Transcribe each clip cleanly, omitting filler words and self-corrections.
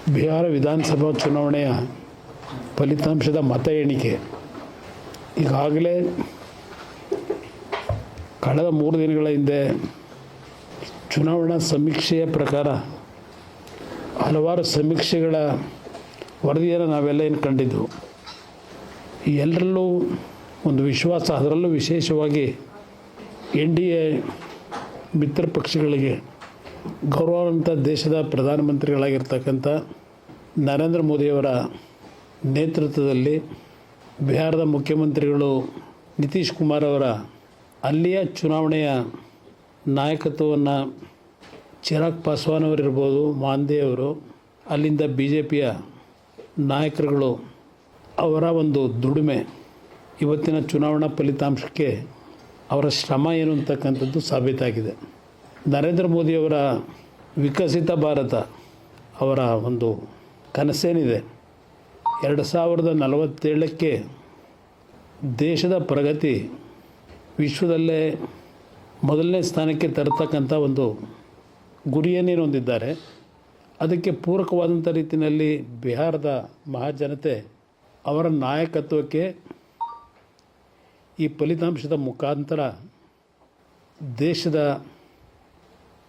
ಬಿಹಾರ ವಿಧಾನಸಭಾ ಚುನಾವಣೆಯ ಫಲಿತಾಂಶದ ಮತ ಎಣಿಕೆ ಈಗಾಗಲೇ ಕಳೆದ 3 ದಿನಗಳ ಹಿಂದೆ ಚುನಾವಣಾ ಸಮೀಕ್ಷೆಯ ಪ್ರಕಾರ ಹಲವಾರು ಸಮೀಕ್ಷೆಗಳ ವರದಿಯನ್ನು ನಾವೆಲ್ಲ ಏನು ಕಂಡಿದ್ದೆವು. ಈ ಎಲ್ಲರಲ್ಲೂ ಒಂದು ವಿಶ್ವಾಸ, ಅದರಲ್ಲೂ ವಿಶೇಷವಾಗಿ NDA ಮಿತ್ರ ಪಕ್ಷಗಳಿಗೆ ಗೌರವಾನ್ವಿತ ದೇಶದ ಪ್ರಧಾನಮಂತ್ರಿಗಳಾಗಿರ್ತಕ್ಕಂಥ ನರೇಂದ್ರ ಮೋದಿಯವರ ನೇತೃತ್ವದಲ್ಲಿ ಬಿಹಾರದ ಮುಖ್ಯಮಂತ್ರಿಗಳು ನಿತೀಶ್ ಕುಮಾರ್ ಅವರ ಅಲ್ಲಿಯ ಚುನಾವಣೆಯ ನಾಯಕತ್ವವನ್ನು ಚಿರಾಗ್ ಪಾಸ್ವಾನ್ ಅವರಿರ್ಬೋದು, ಮಾಂದೆ ಅವರು, ಅಲ್ಲಿಂದ BJPಯ ನಾಯಕರುಗಳು ಅವರ ಒಂದು ದುಡಿಮೆ ಇವತ್ತಿನ ಚುನಾವಣಾ ಫಲಿತಾಂಶಕ್ಕೆ ಅವರ ಶ್ರಮ ಏನು ಅಂತಕ್ಕಂಥದ್ದು ಸಾಬೀತಾಗಿದೆ. ನರೇಂದ್ರ ಮೋದಿಯವರ ವಿಕಸಿತ ಭಾರತ ಅವರ ಒಂದು ಕನಸೇನಿದೆ, 2047ಕ್ಕೆ ದೇಶದ ಪ್ರಗತಿ ವಿಶ್ವದಲ್ಲೇ ಮೊದಲನೇ ಸ್ಥಾನಕ್ಕೆ ತರತಕ್ಕಂಥ ಒಂದು ಗುರಿಯನ್ನೇನು ಹೊಂದಿದ್ದಾರೆ. ಅದಕ್ಕೆ ಪೂರಕವಾದಂಥ ರೀತಿಯಲ್ಲಿ ಬಿಹಾರದ ಮಹಾಜನತೆ ಅವರ ನಾಯಕತ್ವಕ್ಕೆ ಈ ಫಲಿತಾಂಶದ ಮುಖಾಂತರ ದೇಶದ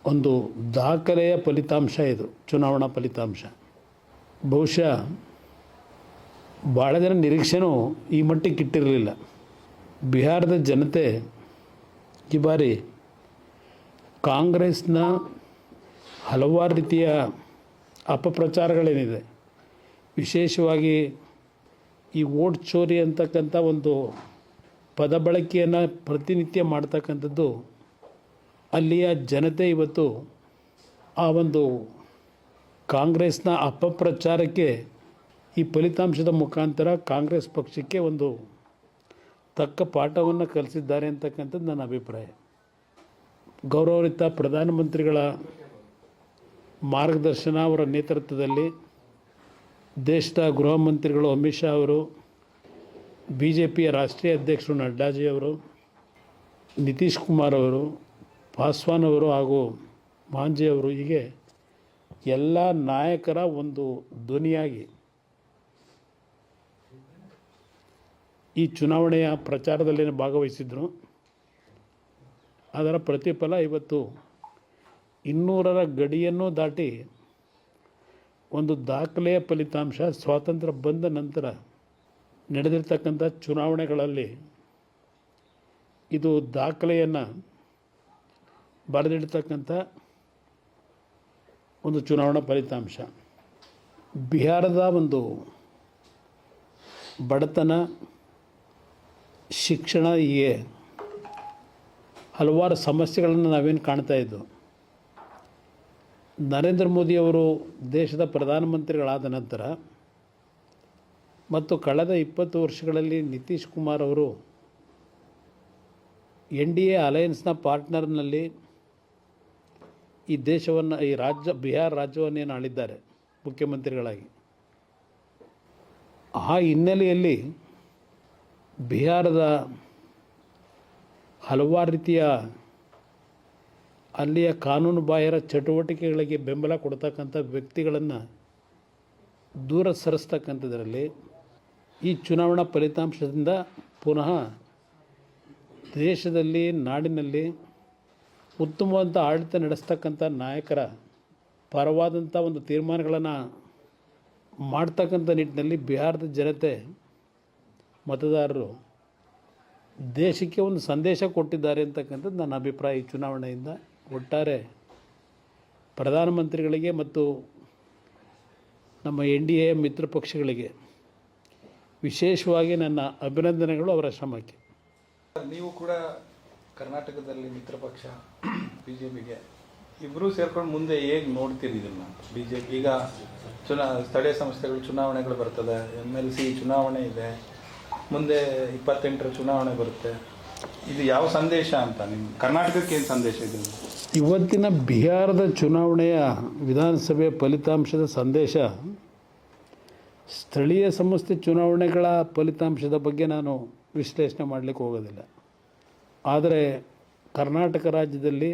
ಒಂದು ದಾಖಲೆಯ ಫಲಿತಾಂಶ ಇದು ಚುನಾವಣಾ ಫಲಿತಾಂಶ. ಬಹುಶಃ ಭಾಳ ಜನ ನಿರೀಕ್ಷೆನೂ ಈ ಮಟ್ಟಿಗೆ ಇಟ್ಟಿರಲಿಲ್ಲ. ಬಿಹಾರದ ಜನತೆ ಈ ಬಾರಿ ಕಾಂಗ್ರೆಸ್ನ ಹಲವಾರು ರೀತಿಯ ಅಪಪ್ರಚಾರಗಳೇನಿದೆ, ವಿಶೇಷವಾಗಿ ಈ ವೋಟ್ ಚೋರಿ ಅಂತಕ್ಕಂಥ ಒಂದು ಪದ ಬಳಕೆಯನ್ನು ಪ್ರತಿನಿತ್ಯ ಮಾಡ್ತಕ್ಕಂಥದ್ದು ಅಲ್ಲಿಯ ಜನತೆ ಇವತ್ತು ಆ ಒಂದು ಕಾಂಗ್ರೆಸ್ನ ಅಪಪ್ರಚಾರಕ್ಕೆ ಈ ಫಲಿತಾಂಶದ ಮುಖಾಂತರ ಕಾಂಗ್ರೆಸ್ ಪಕ್ಷಕ್ಕೆ ಒಂದು ತಕ್ಕ ಪಾಠವನ್ನು ಕಲಿಸಿದ್ದಾರೆ ಅಂತಕ್ಕಂಥದ್ದು ನನ್ನ ಅಭಿಪ್ರಾಯ. ಗೌರವಾನ್ವಿತ ಪ್ರಧಾನಮಂತ್ರಿಗಳ ಮಾರ್ಗದರ್ಶನ, ಅವರ ನೇತೃತ್ವದಲ್ಲಿ ದೇಶದ ಗೃಹ ಮಂತ್ರಿಗಳು ಅಮಿತ್ ಶಾ ಅವರು, BJPಯ ರಾಷ್ಟ್ರೀಯ ಅಧ್ಯಕ್ಷರು ನಡ್ಡಾಜಿ ಅವರು, ನಿತೀಶ್ ಕುಮಾರ್ ಅವರು, ಪಾಸ್ವಾನ್ ಅವರು ಹಾಗೂ ಮಾಂಜೆ ಅವರು, ಹೀಗೆ ಎಲ್ಲ ನಾಯಕರ ಒಂದು ಧ್ವನಿಯಾಗಿ ಈ ಚುನಾವಣೆಯ ಪ್ರಚಾರದಲ್ಲಿ ಭಾಗವಹಿಸಿದ್ರು. ಅದರ ಪ್ರತಿಫಲ ಇವತ್ತು 200ರ ಗಡಿಯನ್ನು ದಾಟಿ ಒಂದು ದಾಖಲೆಯ ಫಲಿತಾಂಶ, ಸ್ವಾತಂತ್ರ್ಯ ಬಂದ ನಂತರ ನಡೆದಿರ್ತಕ್ಕಂಥ ಚುನಾವಣೆಗಳಲ್ಲಿ ಇದು ದಾಖಲೆಯನ್ನು ಬರೆದಿಡ್ತಕ್ಕಂಥ ಒಂದು ಚುನಾವಣಾ ಫಲಿತಾಂಶ. ಬಿಹಾರದ ಒಂದು ಬಡತನ, ಶಿಕ್ಷಣ, ಹೀಗೆ ಹಲವಾರು ಸಮಸ್ಯೆಗಳನ್ನು ನಾವೇನು ಕಾಣ್ತಾ ಇದ್ದವು. ನರೇಂದ್ರ ಮೋದಿಯವರು ದೇಶದ ಪ್ರಧಾನಮಂತ್ರಿಗಳಾದ ನಂತರ ಮತ್ತು ಕಳೆದ 20 ವರ್ಷಗಳಲ್ಲಿ ನಿತೀಶ್ ಕುಮಾರ್ ಅವರು NDA ಅಲಯನ್ಸ್ನ ಪಾರ್ಟ್ನರ್ನಲ್ಲಿ ಈ ದೇಶವನ್ನು, ಈ ಬಿಹಾರ ರಾಜ್ಯವನ್ನೇನು ಆಳಿದ್ದಾರೆ ಮುಖ್ಯಮಂತ್ರಿಗಳಾಗಿ. ಆ ಹಿನ್ನೆಲೆಯಲ್ಲಿ ಬಿಹಾರದ ಹಲವಾರು ರೀತಿಯ ಅಲ್ಲಿಯ ಕಾನೂನು ಬಾಹಿರ ಚಟುವಟಿಕೆಗಳಿಗೆ ಬೆಂಬಲ ಕೊಡ್ತಕ್ಕಂಥ ವ್ಯಕ್ತಿಗಳನ್ನು ದೂರ ಸರಿಸ್ತಕ್ಕಂಥದ್ರಲ್ಲಿ ಈ ಚುನಾವಣಾ ಫಲಿತಾಂಶದಿಂದ ಪುನಃ ದೇಶದಲ್ಲಿ, ನಾಡಿನಲ್ಲಿ ಉತ್ತಮವಾದಂಥ ಆಡಳಿತ ನಡೆಸ್ತಕ್ಕಂಥ ನಾಯಕರ ಪರವಾದಂಥ ಒಂದು ತೀರ್ಮಾನಗಳನ್ನು ಮಾಡ್ತಕ್ಕಂಥ ನಿಟ್ಟಿನಲ್ಲಿ ಬಿಹಾರದ ಜನತೆ, ಮತದಾರರು ದೇಶಕ್ಕೆ ಒಂದು ಸಂದೇಶ ಕೊಟ್ಟಿದ್ದಾರೆ ಅಂತಕ್ಕಂಥದ್ದು ನನ್ನ ಅಭಿಪ್ರಾಯ. ಈ ಚುನಾವಣೆಯಿಂದ ಒಟ್ಟಾರೆ ಪ್ರಧಾನಮಂತ್ರಿಗಳಿಗೆ ಮತ್ತು ನಮ್ಮ NDA ಮಿತ್ರ ಪಕ್ಷಗಳಿಗೆ ವಿಶೇಷವಾಗಿ ನನ್ನ ಅಭಿನಂದನೆಗಳು ಅವರ ಶ್ರಮಕ್ಕೆ. ನೀವು ಕೂಡ ಕರ್ನಾಟಕದಲ್ಲಿ ಮಿತ್ರ ಪಕ್ಷ BJPಗೆ ಇಬ್ಬರೂ ಸೇರ್ಕೊಂಡು ಮುಂದೆ ಹೇಗೆ ನೋಡ್ತೀರಿ ಇದನ್ನು? BJP ಈಗ ಸ್ಥಳೀಯ ಸಂಸ್ಥೆಗಳು ಚುನಾವಣೆಗಳು ಬರ್ತದೆ, MLC ಚುನಾವಣೆ ಇದೆ, ಮುಂದೆ 28ರ ಚುನಾವಣೆ ಬರುತ್ತೆ. ಇದು ಯಾವ ಸಂದೇಶ ಅಂತ ನಿಮ್ಮ ಕರ್ನಾಟಕಕ್ಕೆ ಏನು ಸಂದೇಶ ಇದೆ? ಇವತ್ತಿನ ಬಿಹಾರದ ಚುನಾವಣೆಯ ವಿಧಾನಸಭೆ ಫಲಿತಾಂಶದ ಸಂದೇಶ, ಸ್ಥಳೀಯ ಸಂಸ್ಥೆ ಚುನಾವಣೆಗಳ ಫಲಿತಾಂಶದ ಬಗ್ಗೆ ನಾನು ವಿಶ್ಲೇಷಣೆ ಮಾಡಲಿಕ್ಕೆ ಹೋಗೋದಿಲ್ಲ. ಆದರೆ ಕರ್ನಾಟಕ ರಾಜ್ಯದಲ್ಲಿ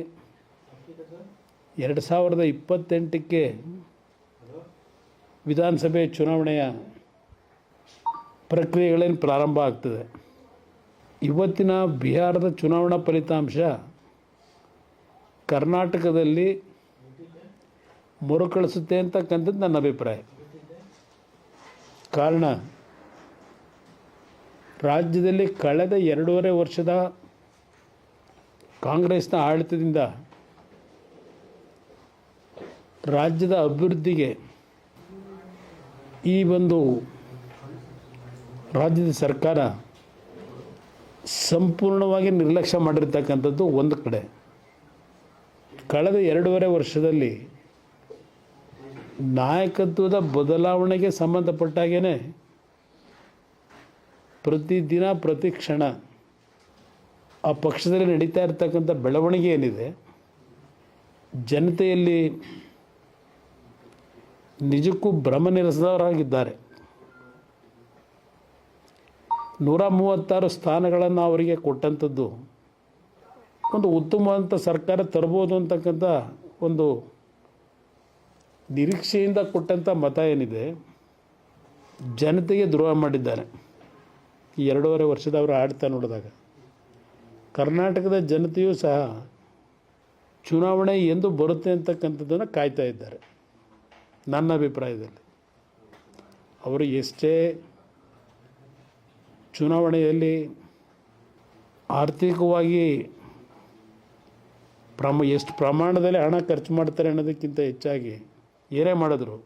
2028ಕ್ಕೆ ವಿಧಾನಸಭೆ ಚುನಾವಣೆಯ ಪ್ರಕ್ರಿಯೆಗಳೇನು ಪ್ರಾರಂಭ ಆಗ್ತದೆ. ಇವತ್ತಿನ ಬಿಹಾರದ ಚುನಾವಣಾ ಫಲಿತಾಂಶ ಕರ್ನಾಟಕದಲ್ಲಿ ಮರುಕಳಿಸುತ್ತೆ ಅಂತಕ್ಕಂಥದ್ದು ನನ್ನ ಅಭಿಪ್ರಾಯ. ಕಾರಣ, ರಾಜ್ಯದಲ್ಲಿ ಕಳೆದ 2.5 ವರ್ಷದ ಕಾಂಗ್ರೆಸ್ನ ಆಡಳಿತದಿಂದ ರಾಜ್ಯದ ಅಭಿವೃದ್ಧಿಗೆ ಈ ಒಂದು ರಾಜ್ಯದ ಸರ್ಕಾರ ಸಂಪೂರ್ಣವಾಗಿ ನಿರ್ಲಕ್ಷ್ಯ ಮಾಡಿರ್ತಕ್ಕಂಥದ್ದು ಒಂದು ಕಡೆ. ಕಳೆದ 2.5 ವರ್ಷದಲ್ಲಿ ನಾಯಕತ್ವದ ಬದಲಾವಣೆಗೆ ಸಂಬಂಧಪಟ್ಟಾಗೇ ಪ್ರತಿದಿನ ಪ್ರತಿ ಕ್ಷಣ ಆ ಪಕ್ಷದಲ್ಲಿ ನಡೀತಾ ಇರ್ತಕ್ಕಂಥ ಬೆಳವಣಿಗೆ ಏನಿದೆ, ಜನತೆಯಲ್ಲಿ ನಿಜಕ್ಕೂ ಭ್ರಮನಿರಸದವರಾಗಿದ್ದಾರೆ. 136 ಸ್ಥಾನಗಳನ್ನು ಅವರಿಗೆ ಕೊಟ್ಟಂಥದ್ದು ಒಂದು ಉತ್ತಮವಾದಂಥ ಸರ್ಕಾರ ತರ್ಬೋದು ಅಂತಕ್ಕಂಥ ಒಂದು ನಿರೀಕ್ಷೆಯಿಂದ ಕೊಟ್ಟಂಥ ಮತ ಏನಿದೆ, ಜನತೆಗೆ ದ್ರೋಹ ಮಾಡಿದ್ದಾರೆ. ಈ 2.5 ವರ್ಷದ ಅವರ ಆಡಳಿತ ನೋಡಿದಾಗ ಕರ್ನಾಟಕದ ಜನತೆಯೂ ಸಹ ಚುನಾವಣೆ ಎಂದು ಬರುತ್ತೆ ಅಂತಕ್ಕಂಥದ್ದನ್ನು ಕಾಯ್ತಾ ಇದ್ದಾರೆ. ನನ್ನ ಅಭಿಪ್ರಾಯದಲ್ಲಿ ಅವರು ಎಷ್ಟೇ ಚುನಾವಣೆಯಲ್ಲಿ ಆರ್ಥಿಕವಾಗಿ ಎಷ್ಟು ಪ್ರಮಾಣದಲ್ಲಿ ಹಣ ಖರ್ಚು ಮಾಡ್ತಾರೆ ಅನ್ನೋದಕ್ಕಿಂತ ಹೆಚ್ಚಾಗಿ ಏನೇ ಮಾಡಿದ್ರು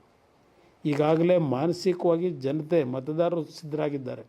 ಈಗಾಗಲೇ ಮಾನಸಿಕವಾಗಿ ಜನತೆ ಮತದಾರರು ಸಿದ್ಧರಾಗಿದ್ದಾರೆ.